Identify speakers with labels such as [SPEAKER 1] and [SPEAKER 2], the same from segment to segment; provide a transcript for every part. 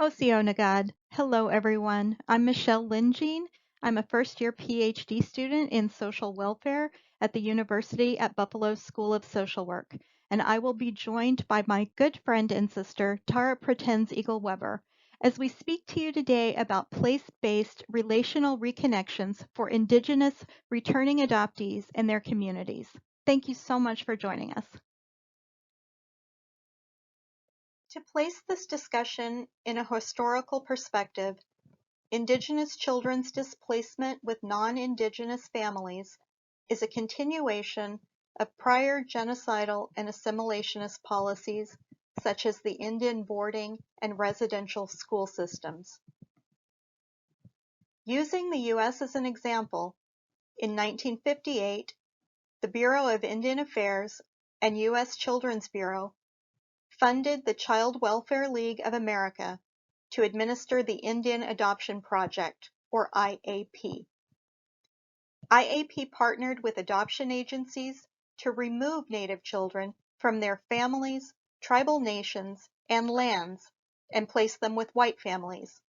[SPEAKER 1] Osio Nagad. Hello, everyone. I'm Michelle Linjean. I'm a first-year PhD student in social welfare at the University at Buffalo School of Social Work, and I will be joined by my good friend and sister, Tara Pretends Eagle Weber, as we speak to you today about place-based relational reconnections for Indigenous returning adoptees and their communities. Thank you so much for joining us. To place this discussion in a historical perspective, Indigenous children's displacement with non-Indigenous families is a continuation of prior genocidal and assimilationist policies such as the Indian boarding and residential school systems. Using the U.S. as an example, in 1958, the Bureau of Indian Affairs and U.S. Children's Bureau funded the Child Welfare League of America to administer the Indian Adoption Project, or IAP. IAP partnered with adoption agencies to remove Native children from their families, tribal nations, and lands and place them with white families.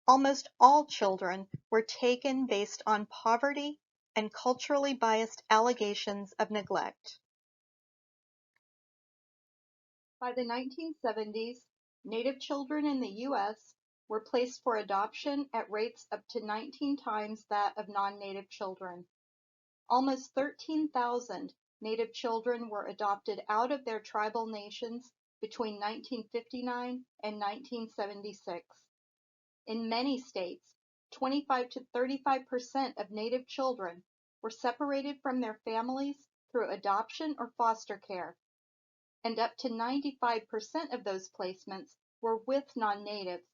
[SPEAKER 1] Almost all children were taken based on poverty and culturally biased allegations of neglect. By the 1970s, Native children in the U.S. were placed for adoption at rates up to 19 times that of non-Native children. Almost 13,000 Native children were adopted out of their tribal nations between 1959 and 1976. In many states, 25 to 35% of Native children were separated from their families through adoption or foster care, and up to 95% of those placements were with non-natives.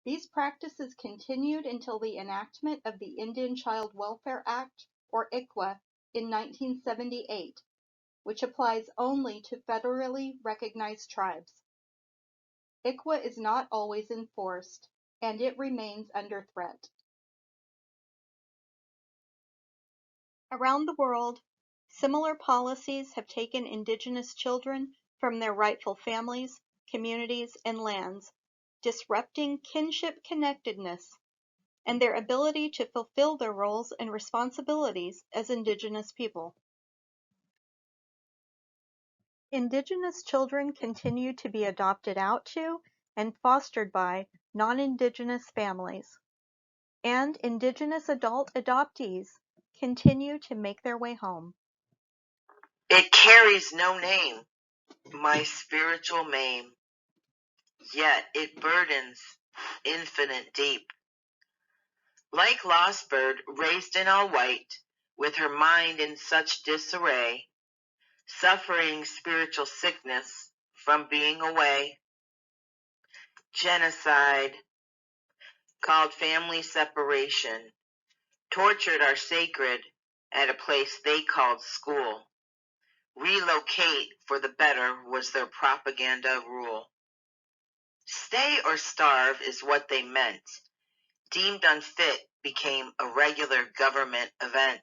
[SPEAKER 1] These practices continued until the enactment of the Indian Child Welfare Act, or ICWA, in 1978, which applies only to federally recognized tribes. ICWA is not always enforced, and it remains under threat. Around the world, similar policies have taken Indigenous children from their rightful families, communities, and lands, disrupting kinship connectedness and their ability to fulfill their roles and responsibilities as Indigenous people. Indigenous children continue to be adopted out to and fostered by non-Indigenous families, and Indigenous adult adoptees continue to make their way home.
[SPEAKER 2] It carries no name, my spiritual maim, yet it burdens infinite deep. Like lost bird raised in all white, with her mind in such disarray, suffering spiritual sickness from being away. Genocide, called family separation, tortured our sacred at a place they called school. Relocate for the better was their propaganda rule. Stay or starve is what they meant. Deemed unfit became a regular government event.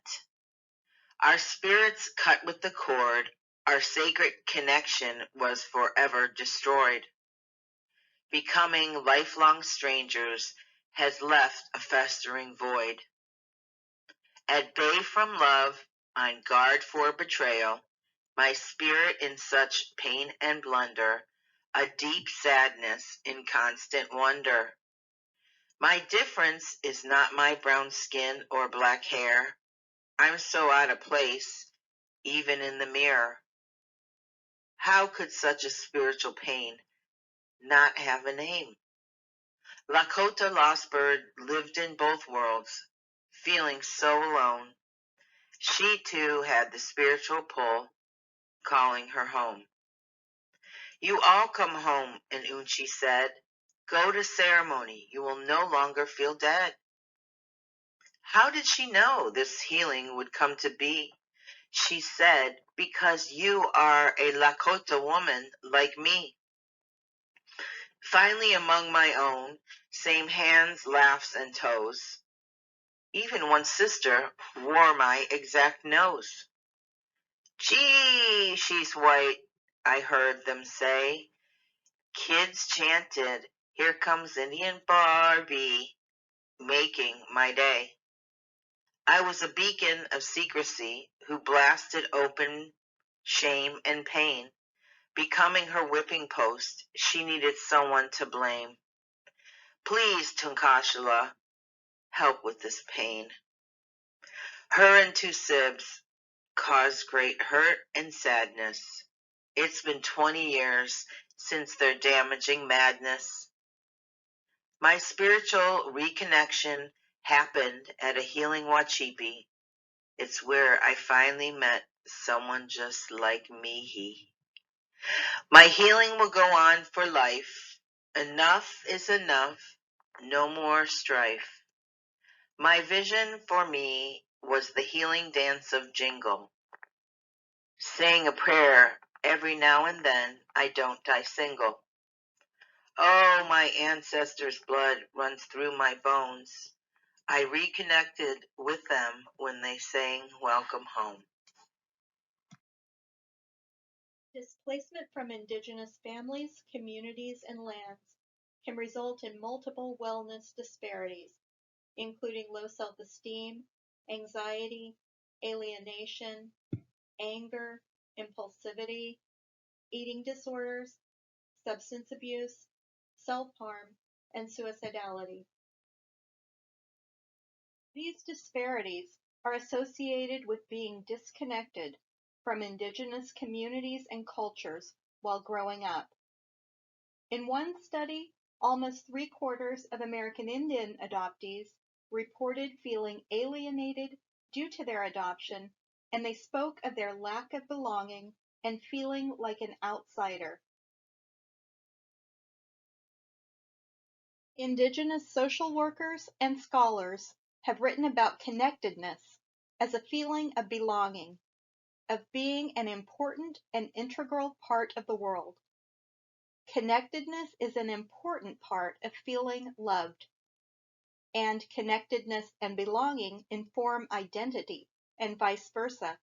[SPEAKER 2] Our spirits cut with the cord, our sacred connection was forever destroyed. Becoming lifelong strangers has left a festering void. At bay from love, on guard for betrayal, my spirit in such pain and blunder, a deep sadness in constant wonder. My difference is not my brown skin or black hair. I'm so out of place, even in the mirror. How could such a spiritual pain not have a name? Lakota Lost Bird lived in both worlds, feeling so alone. She too had the spiritual pull, calling her home. You all come home, and Unchi said. Go to ceremony, you will no longer feel dead. How did she know this healing would come to be? She said, because you are a Lakota woman like me. Finally among my own, same hands, laughs, and toes. Even one sister wore my exact nose. Gee, she's white, I heard them say. Kids chanted, "Here comes Indian Barbie," making my day. I was a beacon of secrecy who blasted open shame and pain. Becoming her whipping post, she needed someone to blame. "Please, Tunkashila, help with this pain." Her and two sibs caused great hurt and sadness. It's been 20 years since their damaging madness. My spiritual reconnection happened at a healing wachipi. It's where I finally met someone just like me. My healing will go on for life. Enough is enough. No more strife. My vision for me was the healing dance of jingle. Saying a prayer every now and then, I don't die single. Oh, my ancestors' blood runs through my bones. I reconnected with them when they sang Welcome Home.
[SPEAKER 1] Displacement from Indigenous families, communities, and lands can result in multiple wellness disparities, including low self-esteem, anxiety, alienation, anger, impulsivity, eating disorders, substance abuse, self-harm, and suicidality. These disparities are associated with being disconnected from Indigenous communities and cultures while growing up. In one study, almost 3/4 of American Indian adoptees reported feeling alienated due to their adoption, and they spoke of their lack of belonging and feeling like an outsider. Indigenous social workers and scholars have written about connectedness as a feeling of belonging, of being an important and integral part of the world. Connectedness is an important part of feeling loved, and connectedness and belonging inform identity, and vice versa.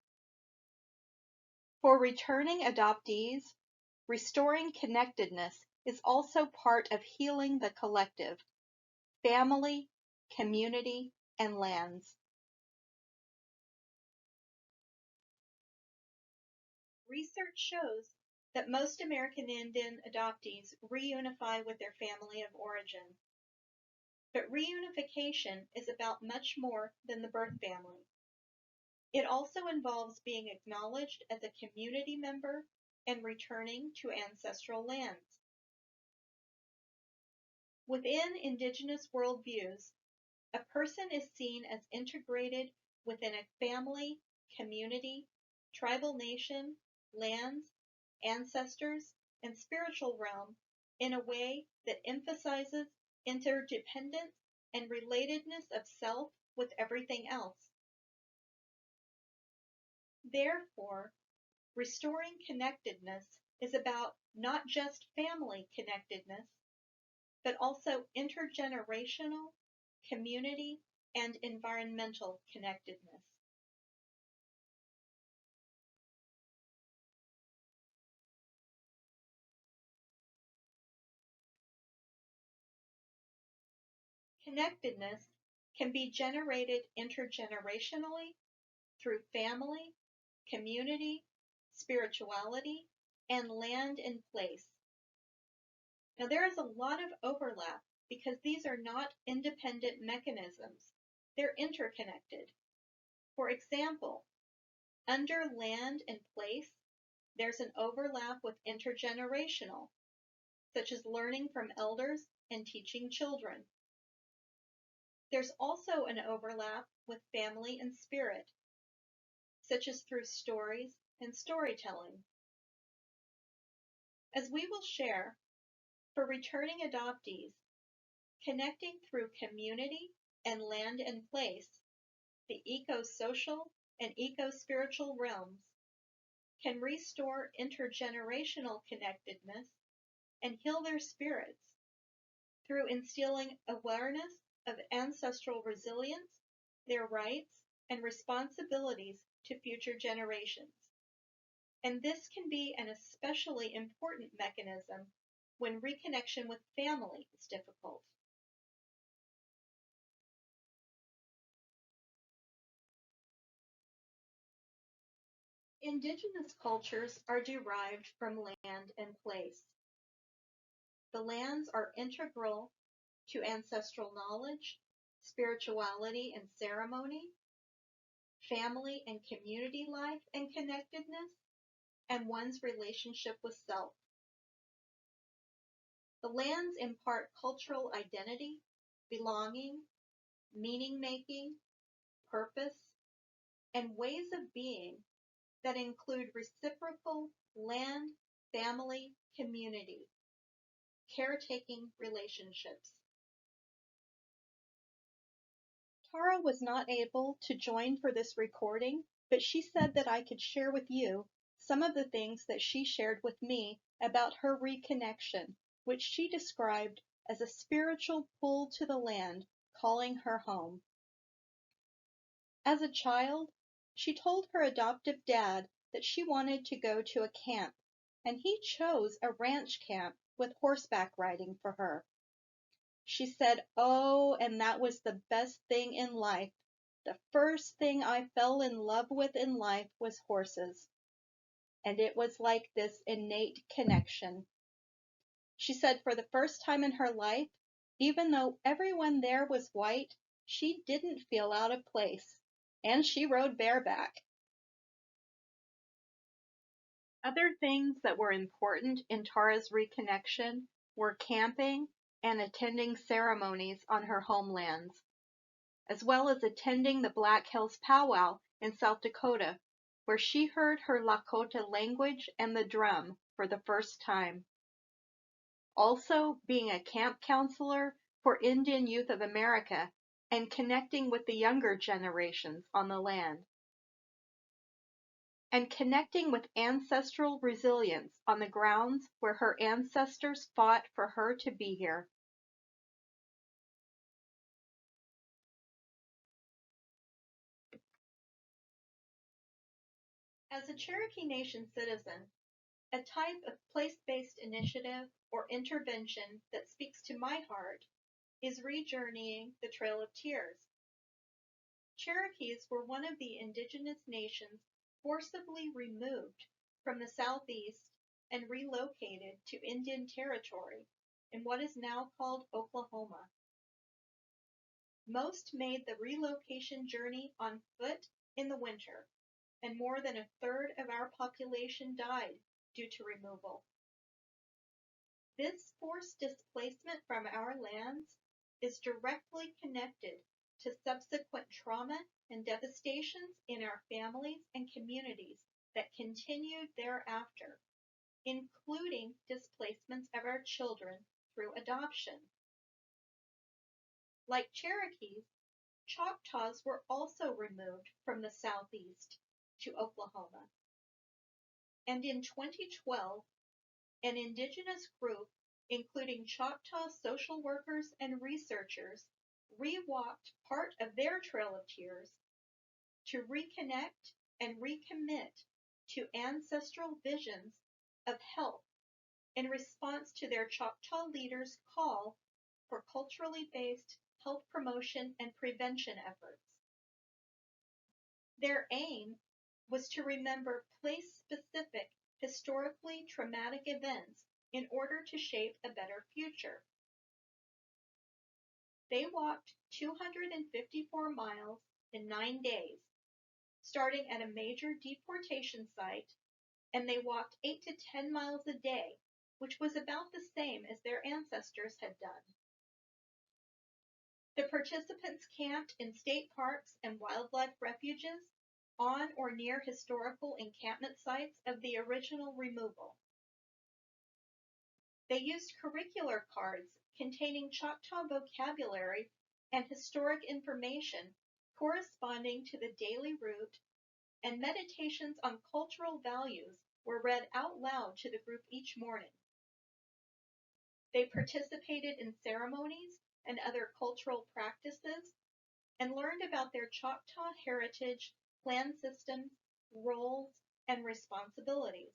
[SPEAKER 1] For returning adoptees, restoring connectedness is also part of healing the collective, family, community, and lands. Research shows that most American Indian adoptees reunify with their family of origin. But reunification is about much more than the birth family. It also involves being acknowledged as a community member and returning to ancestral lands. Within Indigenous worldviews, a person is seen as integrated within a family, community, tribal nation, lands, ancestors, and spiritual realm in a way that emphasizes interdependence and relatedness of self with everything else. Therefore, restoring connectedness is about not just family connectedness, but also intergenerational, community, and environmental connectedness. Connectedness can be generated intergenerationally through family, community, spirituality, and land and place. Now, there is a lot of overlap because these are not independent mechanisms. They're interconnected. For example, under land and place, there's an overlap with intergenerational, such as learning from elders and teaching children. There's also an overlap with family and spirit, such as through stories and storytelling. As we will share, for returning adoptees, connecting through community and land and place, the eco-social and eco-spiritual realms, can restore intergenerational connectedness and heal their spirits through instilling awareness of ancestral resilience, their rights, and responsibilities to future generations. And this can be an especially important mechanism when reconnection with family is difficult. Indigenous cultures are derived from land and place. The lands are integral to ancestral knowledge, spirituality and ceremony, family and community life and connectedness, and one's relationship with self. The lands impart cultural identity, belonging, meaning-making, purpose, and ways of being that include reciprocal land, family, community, caretaking relationships. Tara was not able to join for this recording, but she said that I could share with you some of the things that she shared with me about her reconnection, which she described as a spiritual pull to the land, calling her home. As a child, she told her adoptive dad that she wanted to go to a camp, and he chose a ranch camp with horseback riding for her. She said, "Oh, and that was the best thing in life. The first thing I fell in love with in life was horses." And it was like this innate connection. She said for the first time in her life, even though everyone there was white, she didn't feel out of place. And she rode bareback. Other things that were important in Tara's reconnection were camping and attending ceremonies on her homelands, as well as attending the Black Hills Powwow in South Dakota, where she heard her Lakota language and the drum for the first time. Also, being a camp counselor for Indian Youth of America and connecting with the younger generations on the land. And connecting with ancestral resilience on the grounds where her ancestors fought for her to be here. As a Cherokee Nation citizen, a type of place-based initiative or intervention that speaks to my heart is rejourneying the Trail of Tears. Cherokees were one of the indigenous nations forcibly removed from the southeast and relocated to Indian Territory in what is now called Oklahoma. Most made the relocation journey on foot in the winter, and more than a third of our population died due to removal. This forced displacement from our lands is directly connected to subsequent trauma and devastations in our families and communities that continued thereafter, including displacements of our children through adoption. Like Cherokees, Choctaws were also removed from the southeast to Oklahoma. And in 2012, an indigenous group, including Choctaw social workers and researchers, rewalked part of their Trail of Tears to reconnect and recommit to ancestral visions of health in response to their Choctaw leaders' call for culturally based health promotion and prevention efforts. Their aim was to remember place-specific historically traumatic events in order to shape a better future. They walked 254 miles in 9 days, starting at a major deportation site, and they walked 8 to 10 miles a day, which was about the same as their ancestors had done. The participants camped in state parks and wildlife refuges on or near historical encampment sites of the original removal. They used curricular cards containing Choctaw vocabulary and historic information corresponding to the daily route, and meditations on cultural values were read out loud to the group each morning. They participated in ceremonies and other cultural practices and learned about their Choctaw heritage, clan systems, roles, and responsibilities.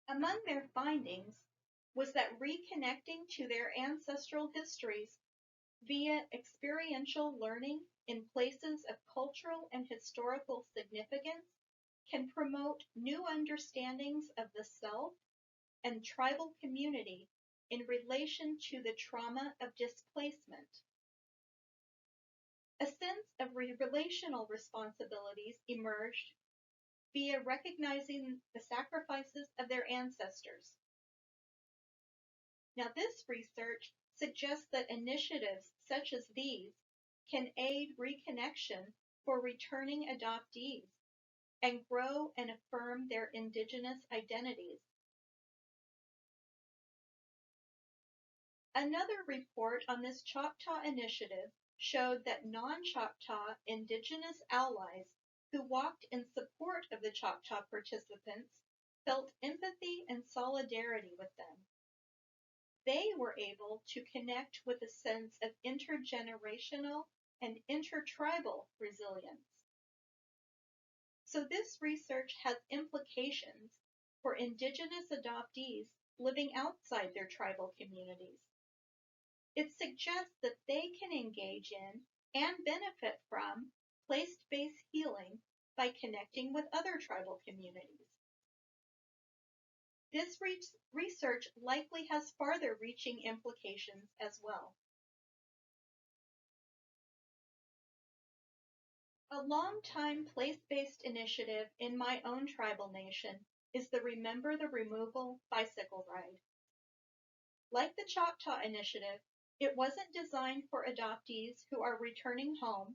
[SPEAKER 1] Among their findings was that reconnecting to their ancestral histories via experiential learning in places of cultural and historical significance can promote new understandings of the self and tribal community in relation to the trauma of displacement. A sense of relational responsibilities emerged via recognizing the sacrifices of their ancestors. Now, this research suggests that initiatives such as these can aid reconnection for returning adoptees and grow and affirm their Indigenous identities. Another report on this Choctaw initiative showed that non-Choctaw Indigenous allies who walked in support of the Choctaw participants felt empathy and solidarity with them. They were able to connect with a sense of intergenerational and intertribal resilience. So this research has implications for Indigenous adoptees living outside their tribal communities. It suggests that they can engage in and benefit from place-based healing by connecting with other tribal communities. This research likely has farther-reaching implications as well. A long-time place-based initiative in my own tribal nation is the Remember the Removal bicycle ride. Like the Choctaw Initiative, it wasn't designed for adoptees who are returning home,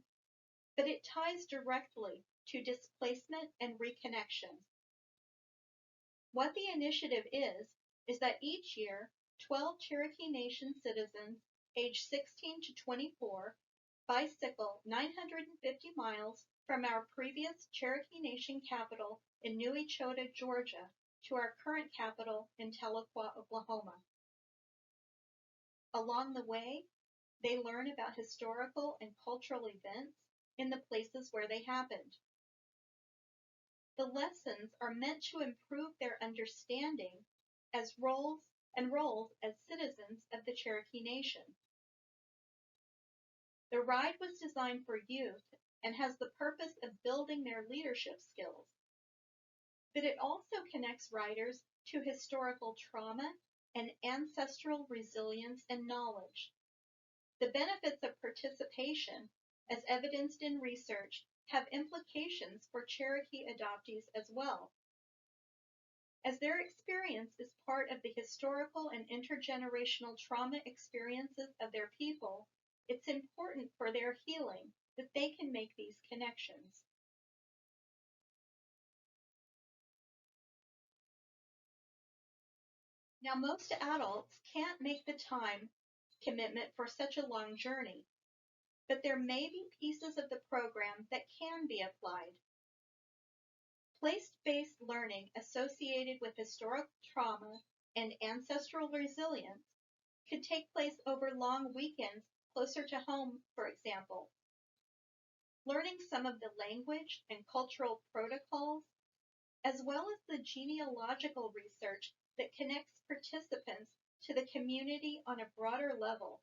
[SPEAKER 1] but it ties directly to displacement and reconnection. What the initiative is that each year, 12 Cherokee Nation citizens aged 16 to 24 bicycle 950 miles from our previous Cherokee Nation capital in New Echota, Georgia, to our current capital in Tahlequah, Oklahoma. Along the way, they learn about historical and cultural events in the places where they happened. The lessons are meant to improve their understanding as roles as citizens of the Cherokee Nation. The ride was designed for youth and has the purpose of building their leadership skills, but it also connects riders to historical trauma and ancestral resilience and knowledge. The benefits of participation, as evidenced in research, have implications for Cherokee adoptees as well. As their experience is part of the historical and intergenerational trauma experiences of their people, it's important for their healing that they can make these connections. Now, most adults can't make the time commitment for such a long journey, but there may be pieces of the program that can be applied. Place-based learning associated with historical trauma and ancestral resilience could take place over long weekends closer to home, for example. Learning some of the language and cultural protocols, as well as the genealogical research that connects participants to the community on a broader level,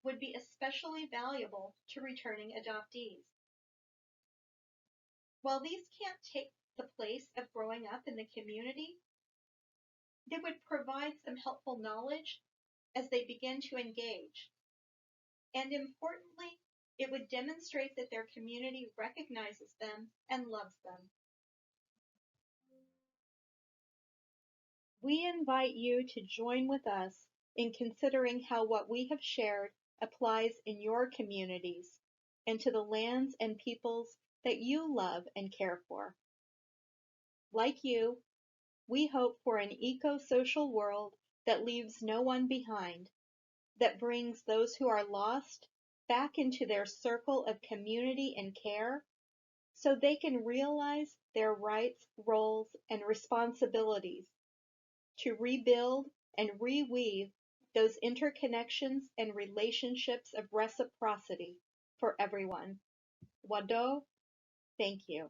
[SPEAKER 1] would be especially valuable to returning adoptees. While these can't take the place of growing up in the community, they would provide some helpful knowledge as they begin to engage. And importantly, it would demonstrate that their community recognizes them and loves them. We invite you to join with us in considering how what we have shared applies in your communities and to the lands and peoples that you love and care for. Like you, we hope for an eco-social world that leaves no one behind, that brings those who are lost back into their circle of community and care so they can realize their rights, roles, and responsibilities to rebuild and reweave those interconnections and relationships of reciprocity for everyone. Wado, thank you.